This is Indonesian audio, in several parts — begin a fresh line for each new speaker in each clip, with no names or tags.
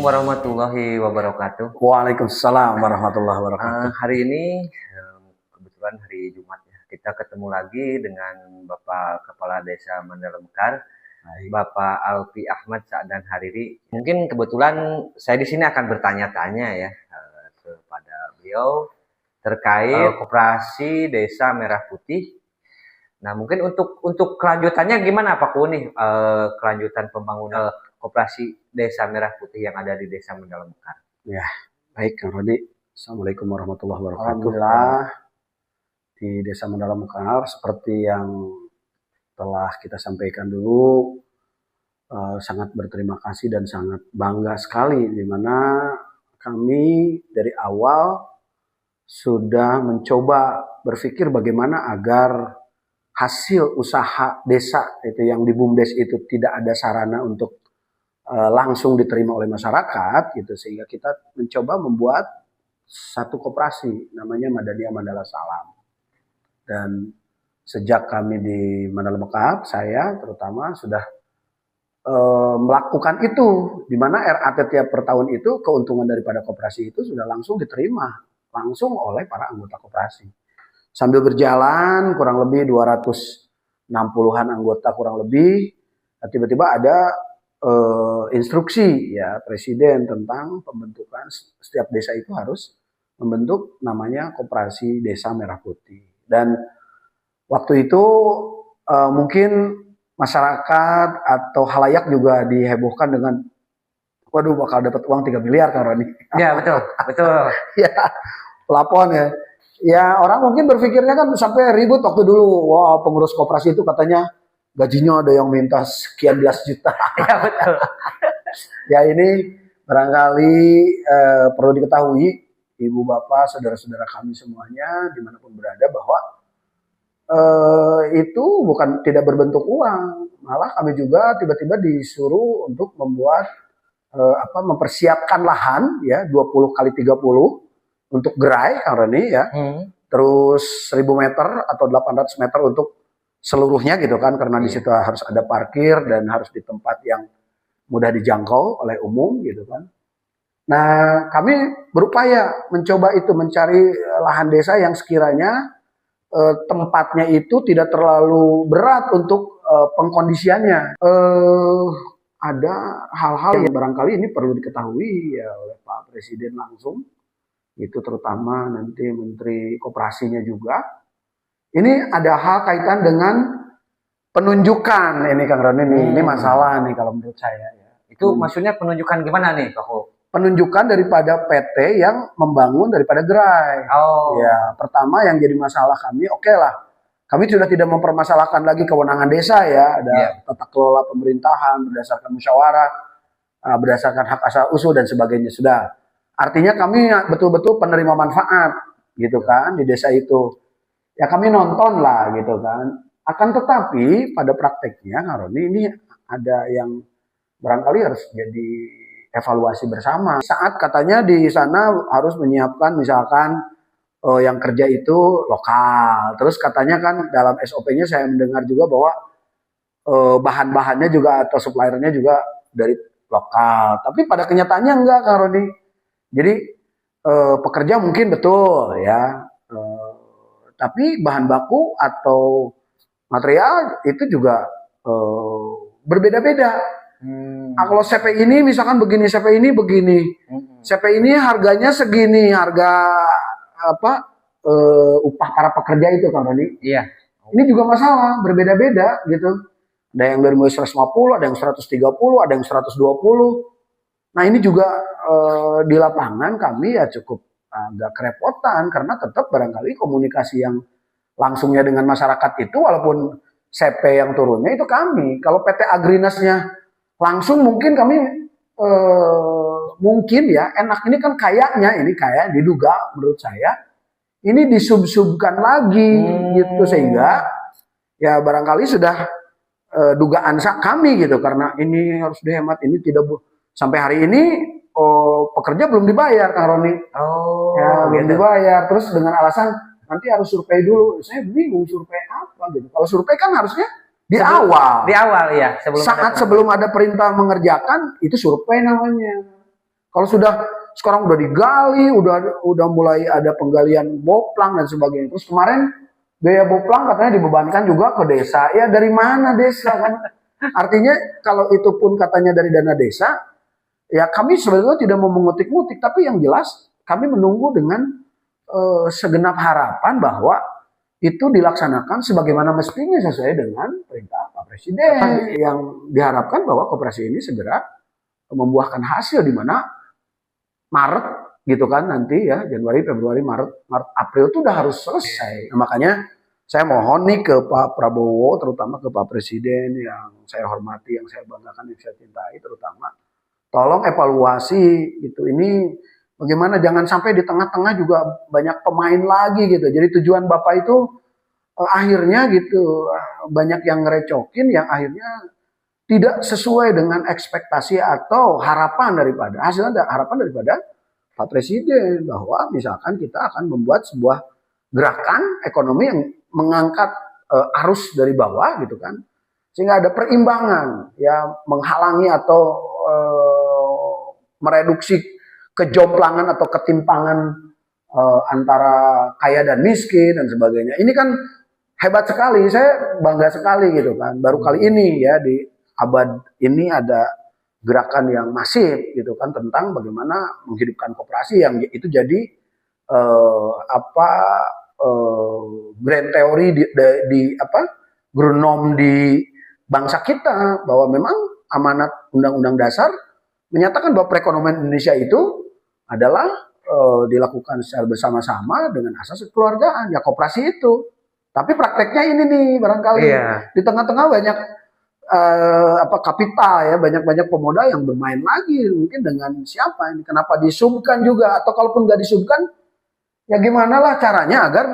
Assalamualaikum warahmatullahi wabarakatuh.
Waalaikumsalam warahmatullahi wabarakatuh.
Hari ini kebetulan hari Jumat ya, kita ketemu lagi dengan Bapak Kepala Desa Mandala Mekar, Bapak Alfi Ahmad Sa'dan Hariri. Mungkin kebetulan saya di sini akan bertanya-tanya ya kepada beliau terkait Koperasi Desa Merah Putih. Nah, mungkin untuk kelanjutannya gimana Pak Ku nih, kelanjutan pembangunan Koperasi Desa Merah Putih yang ada di Desa Mandala Mekar.
Ya, baik Kang Rodi. Assalamualaikum warahmatullahi wabarakatuh. Alhamdulillah di Desa Mandala Mekar seperti yang telah kita sampaikan dulu, sangat berterima kasih dan sangat bangga sekali di mana kami dari awal sudah mencoba berpikir bagaimana agar hasil usaha desa itu yang di BUMDes itu tidak ada sarana untuk langsung diterima oleh masyarakat gitu, sehingga kita mencoba membuat satu koperasi namanya Madania Mandala Salam. Dan sejak kami di Mandala Mekar, saya terutama sudah melakukan itu, di mana RAT tiap per tahun itu keuntungan daripada koperasi itu sudah langsung diterima langsung oleh para anggota koperasi. Sambil berjalan kurang lebih 260-an anggota kurang lebih, tiba-tiba ada instruksi ya Presiden tentang pembentukan setiap desa itu harus membentuk namanya Koperasi Desa Merah Putih. Dan waktu itu mungkin masyarakat atau halayak juga dihebohkan dengan waduh bakal dapat uang 3 miliar Kang Roni.
Ya betul.
Ya pelapon ya. Ya orang mungkin berpikirnya kan sampai ribut waktu dulu. Wah pengurus koperasi itu katanya gajinya ada yang minta sekian belas juta.
Ya betul.
Ya ini barangkali perlu diketahui ibu bapak saudara-saudara kami semuanya dimanapun berada bahwa itu bukan tidak berbentuk uang. Malah kami juga tiba-tiba disuruh untuk membuat mempersiapkan lahan ya 20 kali 30 untuk gerai karena ini ya, terus 1000 meter atau 800 meter untuk seluruhnya gitu kan, karena di situ harus ada parkir dan harus di tempat yang mudah dijangkau oleh umum gitu kan. Nah kami berupaya mencoba itu mencari lahan desa yang sekiranya tempatnya itu tidak terlalu berat untuk pengkondisiannya. Ada hal-hal yang barangkali ini perlu diketahui ya oleh Pak Presiden langsung. Itu terutama nanti Menteri Koperasinya juga. Ini ada hal kaitan dengan penunjukan ini Kang Roni ini masalah nih kalau menurut saya ya.
Itu maksudnya penunjukan gimana nih Pak Ku?
Penunjukan daripada PT yang membangun daripada gerai. Ya, pertama yang jadi masalah kami, oke lah. Kami sudah tidak mempermasalahkan lagi kewenangan desa ya, ada tata kelola pemerintahan berdasarkan musyawarah, berdasarkan hak asal usul dan sebagainya sudah. Artinya kami betul-betul penerima manfaat gitu kan di desa itu. Ya kami nonton lah gitu kan. Akan tetapi pada prakteknya Kang Roni ini ada yang barangkali harus jadi evaluasi bersama. Saat katanya di sana harus menyiapkan misalkan yang kerja itu lokal. Terus katanya kan dalam SOP-nya saya mendengar juga bahwa bahan-bahannya juga atau suppliernya juga dari lokal. Tapi pada kenyataannya enggak Kang Roni. Jadi pekerja mungkin betul ya, tapi bahan baku atau material itu juga berbeda-beda. Kalau CP ini misalkan begini, CP ini begini, CP ini harganya segini, harga upah para pekerja itu Kang Roni.
Iya.
Ini juga masalah, berbeda-beda gitu. Ada yang dari mulai 150, ada yang 130, ada yang 120. Nah ini juga di lapangan kami ya cukup agak kerepotan karena tetap barangkali komunikasi yang langsungnya dengan masyarakat itu walaupun CP yang turunnya itu kami. Kalau PT Agrinasnya langsung mungkin kami mungkin ya enak ini kan kayaknya ini kayak diduga menurut saya ini disub-subkan lagi gitu sehingga ya barangkali sudah dugaan kami gitu karena ini harus dihemat ini tidak sampai hari ini pekerja belum dibayar Kang Roni. Belum dibayar. Terus dengan alasan nanti harus survei dulu. Saya bingung survei apa gitu. Kalau survei kan harusnya di awal.
Di awal ya.
Sebelum ada perintah mengerjakan itu survei namanya. Kalau sekarang udah digali, udah mulai ada penggalian boplang dan sebagainya. Terus kemarin biaya boplang katanya dibebankan juga ke desa. Ya dari mana desa kan? Artinya kalau itu pun katanya dari dana desa, ya kami sebetulnya tidak mau mengutik-ngutik, tapi yang jelas kami menunggu dengan segenap harapan bahwa itu dilaksanakan sebagaimana mestinya sesuai dengan perintah Pak Presiden. Yang diharapkan bahwa koperasi ini segera membuahkan hasil di mana Maret gitu kan nanti ya, Januari, Februari, Maret, April itu udah harus selesai. Nah, makanya saya mohon nih ke Pak Prabowo, terutama ke Pak Presiden yang saya hormati, yang saya banggakan, yang saya cintai, terutama tolong evaluasi gitu. Ini bagaimana jangan sampai di tengah-tengah juga banyak pemain lagi gitu. Jadi tujuan Bapak itu akhirnya gitu banyak yang ngerecokin yang akhirnya tidak sesuai dengan ekspektasi atau harapan daripada Pak Presiden bahwa misalkan kita akan membuat sebuah gerakan ekonomi yang mengangkat arus dari bawah gitu kan, sehingga ada perimbangan ya, menghalangi atau mereduksi kejomplangan atau ketimpangan antara kaya dan miskin dan sebagainya. Ini kan hebat sekali, saya bangga sekali gitu kan. Baru kali ini ya di abad ini ada gerakan yang masif gitu kan tentang bagaimana menghidupkan koperasi yang itu jadi grand teori gronom di bangsa kita, bahwa memang amanat Undang-Undang Dasar menyatakan bahwa perekonomian Indonesia itu adalah dilakukan secara bersama-sama dengan asas kekeluargaan, ya koperasi itu. Tapi prakteknya ini nih barangkali di tengah-tengah banyak kapital ya, banyak pemodal yang bermain lagi mungkin dengan siapa ini, kenapa disubkan juga, atau kalaupun nggak disubkan ya gimana lah caranya agar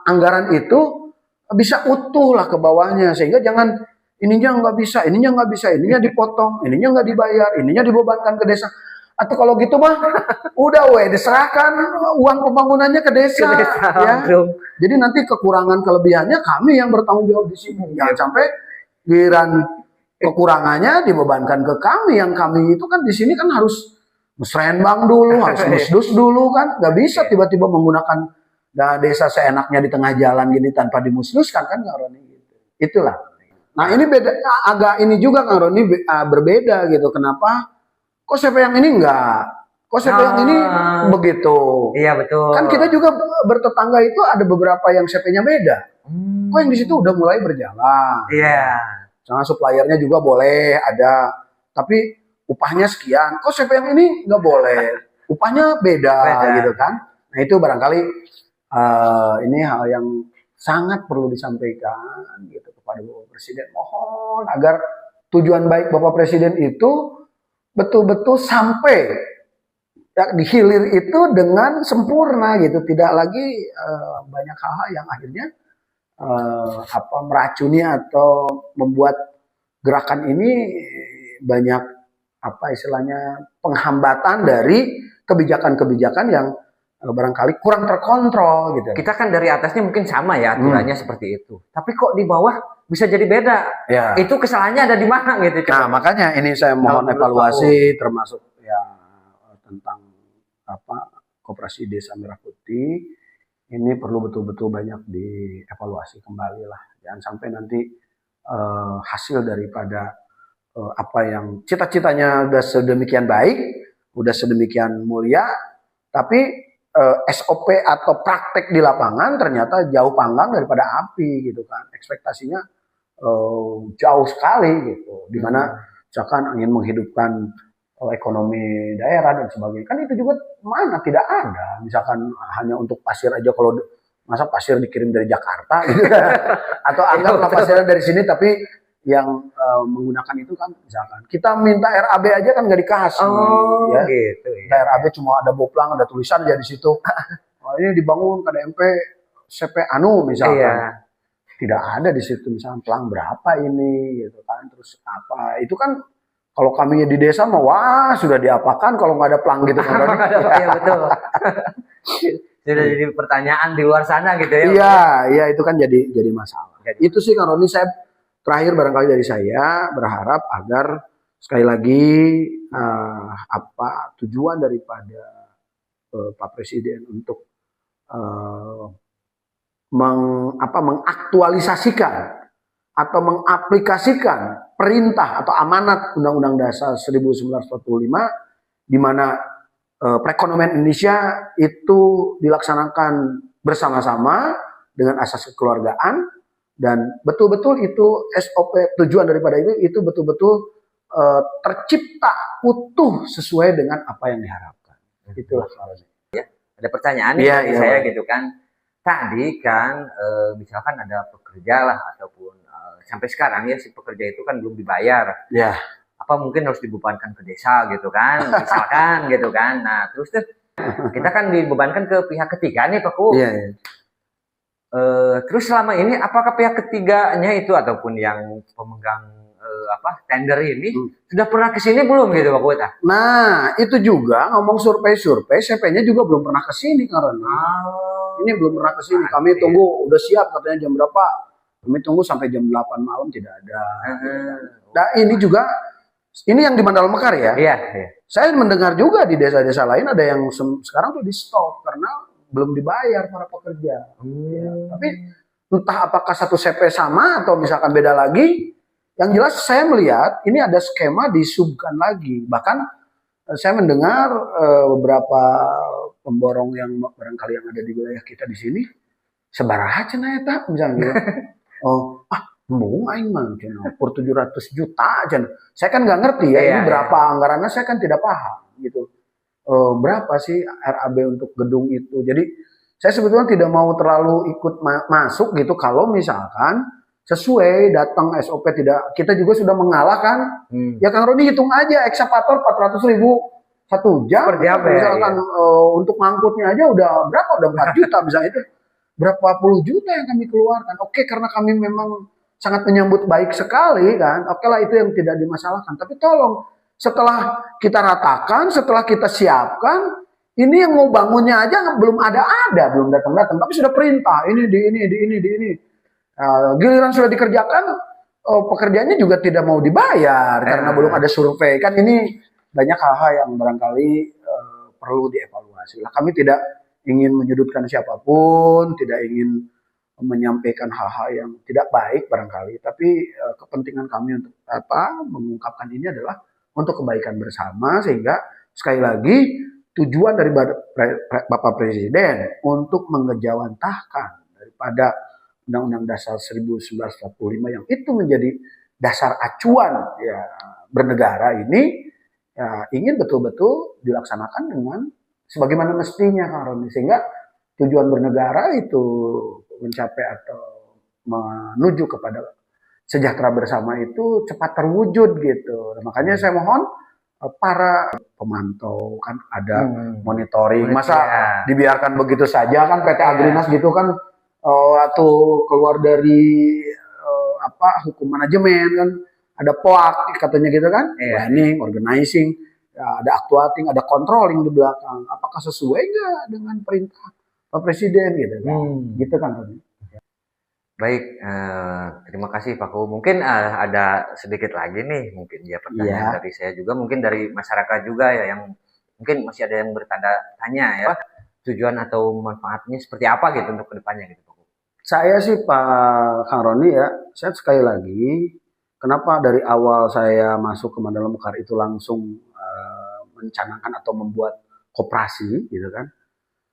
anggaran itu bisa utuh lah ke bawahnya, sehingga jangan ininya nggak bisa, ininya dipotong, ininya nggak dibayar, ininya dibebankan ke desa. Atau kalau gitu mah udah diserahkan uang pembangunannya ke desa, ya. Jadi nanti kekurangan kelebihannya kami yang bertanggung jawab di sini. Jangan sampai giliran kekurangannya dibebankan ke kami, yang kami itu kan di sini kan harus musrenbang dulu, harus musdus dulu kan, nggak bisa tiba-tiba menggunakan desa seenaknya di tengah jalan gini tanpa dimusduskan kan, Kang Roni gitu. Itulah. Nah ini beda, agak ini juga Kang Roni berbeda gitu. Kenapa? Kok siapa yang ini enggak? Kok siapa yang ini begitu?
Iya betul.
Kan kita juga bertetangga itu ada beberapa yang CP-nya beda. Kok yang di situ udah mulai berjalan?
Iya.
Sama suppliernya juga boleh ada, tapi upahnya sekian. Kok CP yang ini nggak boleh? Upahnya beda gitu kan? Nah itu barangkali ini hal yang sangat perlu disampaikan gitu kepada Bapak Presiden. Mohon agar tujuan baik Bapak Presiden itu betul-betul sampai di hilir itu dengan sempurna gitu, tidak lagi banyak hal-hal yang akhirnya meracuni atau membuat gerakan ini banyak istilahnya penghambatan dari kebijakan-kebijakan yang barangkali kurang terkontrol gitu.
Kita kan dari atasnya mungkin sama ya aturannya seperti itu, tapi kok di bawah bisa jadi beda. Ya. Itu kesalahannya ada di mana gitu.
Nah makanya ini saya mohon evaluasi termasuk ya tentang koperasi Desa Merah Putih. Ini perlu betul-betul banyak dievaluasi kembali lah. Jangan sampai nanti hasil daripada apa yang cita-citanya udah sedemikian baik, udah sedemikian mulia, tapi SOP atau praktek di lapangan ternyata jauh panggang daripada api gitu kan. Ekspektasinya jauh sekali gitu. Dimana misalkan ingin menghidupkan ekonomi daerah dan sebagainya. Kan itu juga mana tidak ada. Misalkan hanya untuk pasir aja, kalau masa pasir dikirim dari Jakarta gitu. Atau anggaplah pasirnya dari sini tapi yang menggunakan itu kan misalkan kita minta RAB aja kan nggak dikasih. Ya. Gitu, ya. RAB cuma ada boplang, ada tulisan aja di situ. Ini dibangun KDMP CP misalkan. Iya. Tidak ada di situ misalkan pelang berapa ini gitu kan, terus apa. Itu kan kalau kami di desa mah wah sudah diapakan kalau nggak ada pelang gitu kan.
Iya betul. Sudah jadi pertanyaan di luar sana gitu ya.
Iya, itu kan jadi masalah. Itu sih Kang Roni, saya terakhir barangkali dari saya berharap agar sekali lagi apa tujuan daripada Pak Presiden untuk mengaktualisasikan atau mengaplikasikan perintah atau amanat Undang-Undang Dasar 1945 di mana perekonomian Indonesia itu dilaksanakan bersama-sama dengan asas kekeluargaan, dan betul-betul itu SOP, tujuan daripada itu betul-betul tercipta utuh sesuai dengan apa yang diharapkan. Itulah soalnya.
Ya, ada pertanyaan nih dari saya gitu kan. Tadi kan misalkan ada pekerja lah ataupun sampai sekarang ya si pekerja itu kan belum dibayar.
Ya.
Apa mungkin harus dibebankan ke desa gitu kan, misalkan gitu kan. Nah terus tuh kita kan dibebankan ke pihak ketiga nih Pak Ku.
Iya. Ya.
Terus selama ini apakah pihak ketiganya itu ataupun yang pemegang tender ini sudah pernah ke sini belum gitu Pak Ku?
Nah itu juga ngomong survei, CP-nya juga belum pernah ke sini karena ini belum pernah ke sini. Kami tunggu udah siap katanya jam berapa. Kami tunggu sampai jam 8 malam tidak ada. Nah ini juga, ini yang di Mandala Mekar ya.
Iya.
Saya mendengar juga di desa-desa lain ada yang sekarang tuh di stop karena belum dibayar para pekerja. Ya, tapi entah apakah satu CP sama atau misalkan beda lagi. Yang jelas saya melihat ini ada skema disubkan lagi. Bahkan saya mendengar beberapa pemborong yang barangkali yang ada di wilayah kita di sini sebaraha cenah eta misalnya. Embung aing mah cenah per 700 juta cenah. Saya kan nggak ngerti ya ini berapa anggarannya, saya kan tidak paham gitu. Berapa sih RAB untuk gedung itu. Jadi saya sebetulnya tidak mau terlalu ikut masuk gitu kalau misalkan sesuai datang SOP tidak, kita juga sudah mengalah kan. Ya Kang Roni hitung aja ekskavator 400.000 1 jam.
Per jam
misalkan untuk ngangkutnya aja udah berapa? Udah 4 juta misalnya itu. Berapa puluh juta yang kami keluarkan. Oke, karena kami memang sangat menyambut baik sekali kan. Oke lah itu yang tidak dimasalahkan. Tapi tolong setelah kita ratakan, setelah kita siapkan, ini yang mau bangunnya aja belum ada, belum datang. Tapi sudah perintah, ini di ini. Giliran sudah dikerjakan, pekerjaannya juga tidak mau dibayar karena belum ada survei. Kan ini banyak hal-hal yang barangkali perlu dievaluasi. Lah kami tidak ingin menyudutkan siapapun, tidak ingin menyampaikan hal-hal yang tidak baik barangkali, tapi kepentingan kami untuk mengungkapkan ini adalah untuk kebaikan bersama, sehingga sekali lagi tujuan dari Bapak Presiden untuk mengejawantahkan daripada Undang-Undang Dasar 1945 yang itu menjadi dasar acuan ya bernegara ini, ya, ingin betul-betul dilaksanakan dengan sebagaimana mestinya Kang Roni, sehingga tujuan bernegara itu mencapai atau menuju kepada sejahtera bersama itu cepat terwujud gitu. Nah, makanya saya mohon para pemantau kan ada monitoring, masa dibiarkan begitu saja kan PT Agrinas gitu kan waktu keluar dari hukum manajemen kan ada POAK katanya gitu kan, planning, organizing. Ya, ada actuating, ada controlling di belakang. Apakah sesuai nggak dengan perintah Pak Presiden gitu kan? Gitu kan.
Baik, terima kasih Pak Ku. Mungkin ada sedikit lagi nih, mungkin ya pertanyaan dari saya juga, mungkin dari masyarakat juga ya yang mungkin masih ada yang bertanda tanya ya, tujuan atau manfaatnya seperti apa gitu untuk kedepannya gitu Pak Ku.
Saya sih Pak Kang Roni ya, saya sekali lagi, kenapa dari awal saya masuk ke Mandala Mekar itu langsung mencanangkan atau membuat koperasi gitu kan.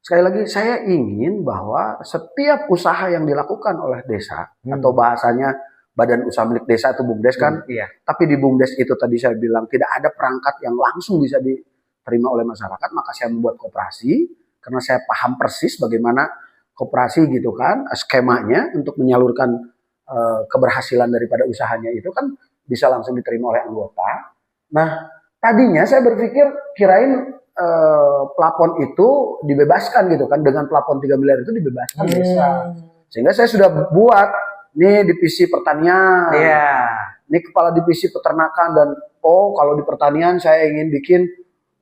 Sekali lagi saya ingin bahwa setiap usaha yang dilakukan oleh desa atau bahasanya badan usaha milik desa itu BUMDes kan. Tapi di BUMDes itu tadi saya bilang tidak ada perangkat yang langsung bisa diterima oleh masyarakat, maka saya membuat koperasi karena saya paham persis bagaimana koperasi gitu kan, skemanya untuk menyalurkan keberhasilan daripada usahanya itu kan bisa langsung diterima oleh anggota. Nah, tadinya saya berpikir kirain plafon itu dibebaskan gitu kan, dengan plafon 3 miliar itu dibebaskan desa. Sehingga saya sudah buat nih divisi pertanian. Ini kepala divisi peternakan dan kalau di pertanian saya ingin bikin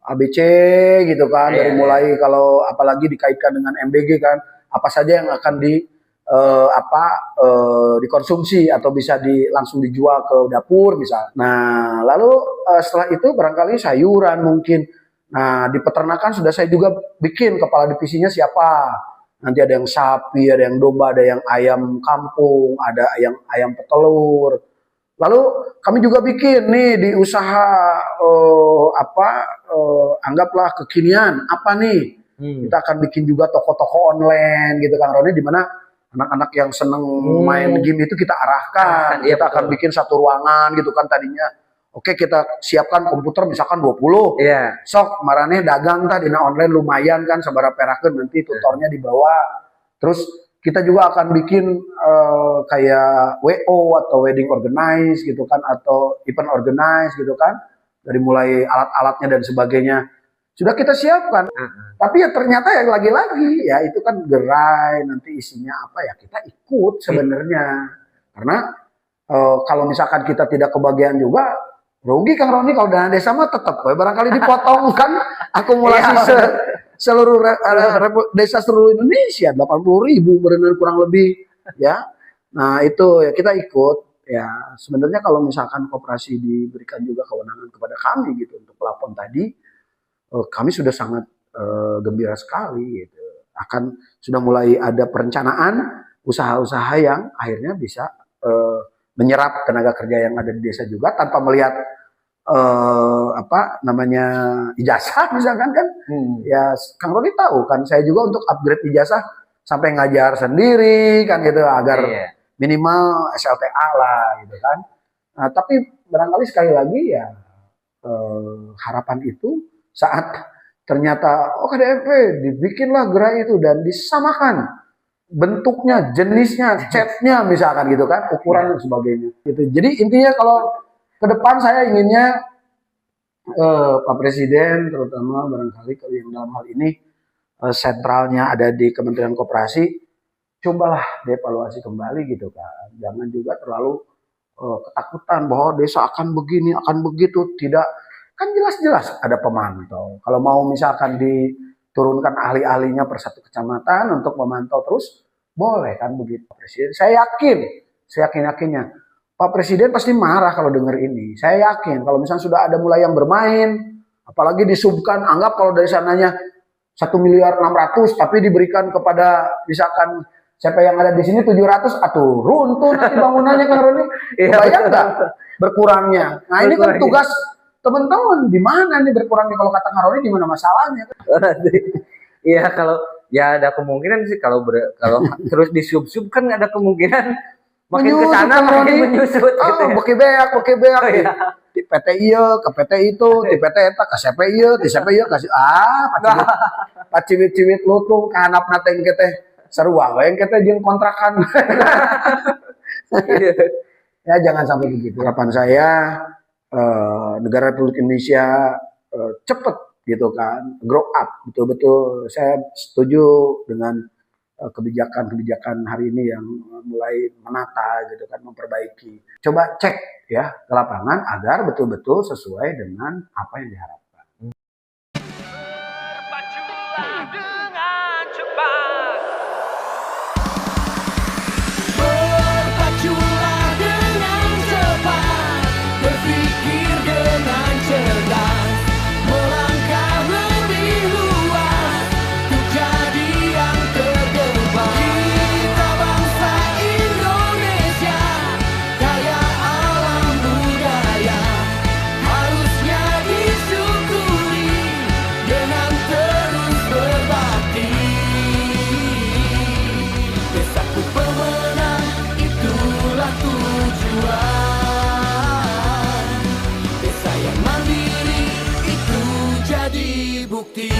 ABC gitu kan, dari mulai kalau apalagi dikaitkan dengan MBG kan, apa saja yang akan dikonsumsi atau bisa langsung dijual ke dapur misal. Nah, lalu setelah itu barangkali sayuran mungkin. Nah, di peternakan sudah saya juga bikin kepala divisinya siapa. Nanti ada yang sapi, ada yang domba, ada yang ayam kampung, ada yang ayam petelur. Lalu kami juga bikin nih di usaha anggaplah kekinian apa nih? Kita akan bikin juga toko-toko online gitu kan Roni, di mana anak-anak yang seneng main game itu kita arahkan. Kita akan bikin satu ruangan gitu kan tadinya. Oke, kita siapkan komputer misalkan 20. Sok marane dagang tadi dina online lumayan kan sabaraha perakeun nanti tutornya dibawa. Terus kita juga akan bikin kayak WO atau wedding organize gitu kan atau event organize gitu kan. Dari mulai alat-alatnya dan sebagainya sudah kita siapkan. Tapi ya ternyata yang lagi-lagi ya itu kan gerai nanti isinya apa ya kita ikut sebenarnya. Karena kalau misalkan kita tidak kebagian juga rugi Kang Roni kalau dana desa mah tetap barangkali dipotong kan akumulasi seluruh desa seluruh Indonesia 80.000 berenang kurang lebih ya. Nah itu ya kita ikut ya. Sebenarnya kalau misalkan koperasi diberikan juga kewenangan kepada kami gitu untuk pelapon tadi, kami sudah sangat gembira sekali gitu. Akan sudah mulai ada perencanaan usaha-usaha yang akhirnya bisa menyerap tenaga kerja yang ada di desa juga tanpa melihat ijazah misalkan kan. Ya Kang Roni tahu kan saya juga untuk upgrade ijazah sampai ngajar sendiri kan gitu agar minimal SLTA lah gitu kan. Nah, tapi barangkali sekali lagi ya harapan itu saat ternyata KDRP dibikinlah gerai itu dan disamakan bentuknya, jenisnya, catnya misalkan gitu kan, ukuran dan sebagainya. Gitu. Jadi intinya kalau ke depan saya inginnya Pak Presiden terutama barangkali kalau yang dalam hal ini sentralnya ada di Kementerian Koperasi, cobalah dievaluasi kembali gitu kan. Jangan juga terlalu ketakutan bahwa desa akan begini, akan begitu. Tidak, kan jelas-jelas ada pemantau. Kalau mau misalkan turunkan ahli-ahlinya per satu kecamatan untuk memantau terus, boleh kan begitu Pak Presiden. Saya yakinnya Pak Presiden pasti marah kalau dengar ini. Saya yakin kalau misalnya sudah ada mulai yang bermain, apalagi disubkan, anggap kalau dari sananya 1,6 miliar tapi diberikan kepada misalkan siapa yang ada di sini 700, atuh runtuh nanti bangunannya Kang Roni. Bayang nggak berkurangnya? Nah ini kan tugas teman-teman, di mana nih berkurangnya kalau kata Kang Roni, di mana masalahnya?
Iya kalau ya ada kemungkinan sih kalau terus disub-sub kan ada kemungkinan makin ke sana makin menyusut gitu.
Beki beak. Di PT ieu ke PT itu, di PT eta ka CP ieu, di CP ieu ka pacibit-cibit lutung ka handapna teh engke teh sarua we engke teh jeung kontrakan. Ya jangan sampai begitu. Harapan saya negara Republik Indonesia cepat gitu kan, grow up betul-betul. Saya setuju dengan kebijakan-kebijakan hari ini yang mulai menata gitu kan, memperbaiki. Coba cek ya ke lapangan agar betul-betul sesuai dengan apa yang diharapkan. Berpaculah dengan cepat.
Berpaculah dengan cepat. Berpikir dengan cerdas. Melangkah lebih luas. Untuk jadi yang terdepan. Kita bangsa Indonesia. Kaya alam budaya. Harusnya disyukuri. Dengan terus berbakti. Desaku pemenang. Itulah tujuan. Desa yang mandiri. Itu jadi bukti.